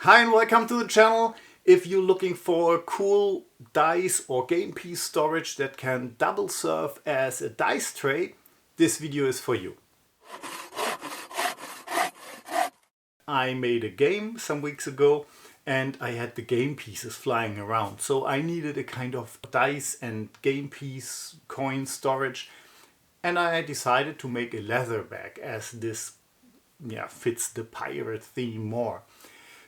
Hi and welcome to the channel. If you're looking for a cool dice or game piece storage that can double serve as a dice tray, this video is for you. I made a game some weeks ago and I had the game pieces flying around. So I needed a kind of dice and game piece coin storage. And I decided to make a leather bag as this fits the pirate theme more.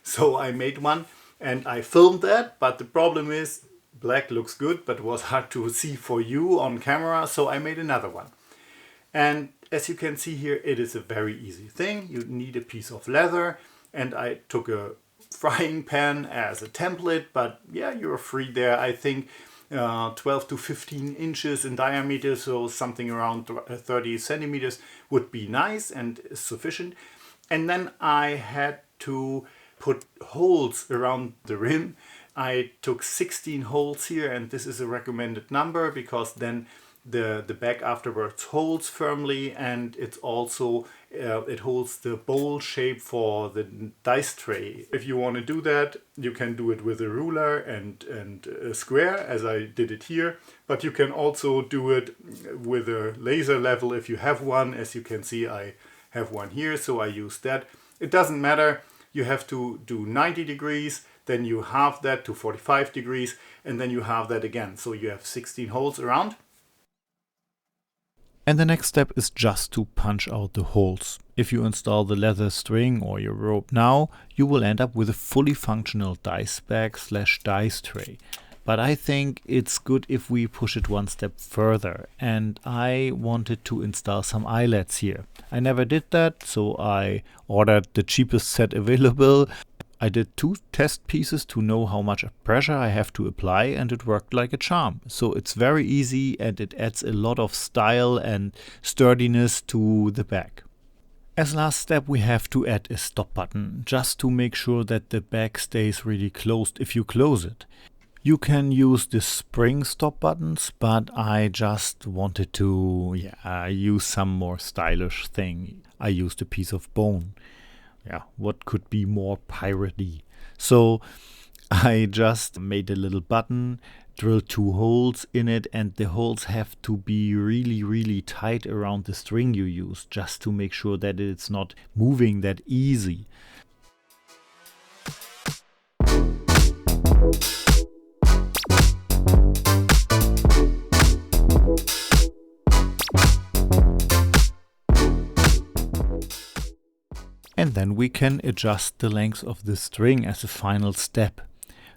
So I made one and I filmed that, but the problem is black looks good, but it was hard to see for you on camera, so I made another one. And as you can see here, it is a very easy thing. You need a piece of leather, and I took a frying pan as a template, but yeah, you're free there. I think 12 to 15 inches in diameter, so something around 30 centimeters would be nice and sufficient. And then I had to put holes around the rim. I took 16 holes here, and this is a recommended number because then the bag afterwards holds firmly, and it's also it holds the bowl shape for the dice tray. If you want to do that, you can do it with a ruler and a square as I did it here, but you can also do it with a laser level if you have one. As you can see, I have one here, so I use that. It doesn't matter. You have to do 90 degrees, then you halve that to 45 degrees, and then you halve that again. So you have 16 holes around. And the next step is just to punch out the holes. If you install the leather string or your rope now, you will end up with a fully functional dice bag / dice tray. But I think it's good if we push it one step further, and I wanted to install some eyelets here. I never did that, so I ordered the cheapest set available. I did 2 test pieces to know how much pressure I have to apply, and it worked like a charm. So it's very easy and it adds a lot of style and sturdiness to the bag. As last step, we have to add a stop button, just to make sure that the bag stays really closed if you close it. You can use the spring stop buttons, but I just wanted to use some more stylish thing. I used a piece of bone. What could be more piratey? So I just made a little button, drilled 2 holes in it, and the holes have to be really tight around the string you use, just to make sure that it's not moving that easy. And then we can adjust the length of the string as a final step.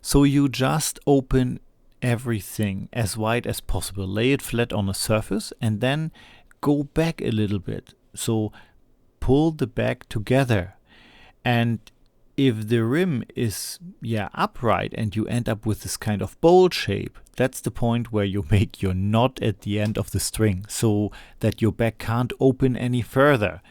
So you just open everything as wide as possible, lay it flat on a surface, and then go back a little bit. So pull the bag together. And if the rim is upright and you end up with this kind of bowl shape, that's the point where you make your knot at the end of the string so that your bag can't open any further.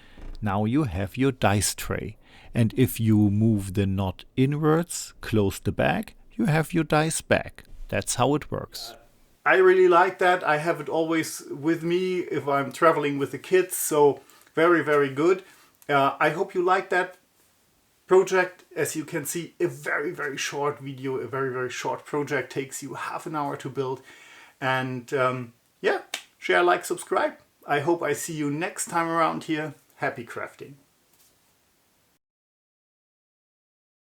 Now you have your dice tray, and if you move the knot inwards, close the bag, you have your dice bag. That's how it works. I really like that. I have it always with me if I'm traveling with the kids, so very good. I hope you like that project. As you can see, a very short video, a very short project, takes you half an hour to build. And share, like, subscribe. I hope I see you next time around here. Happy crafting.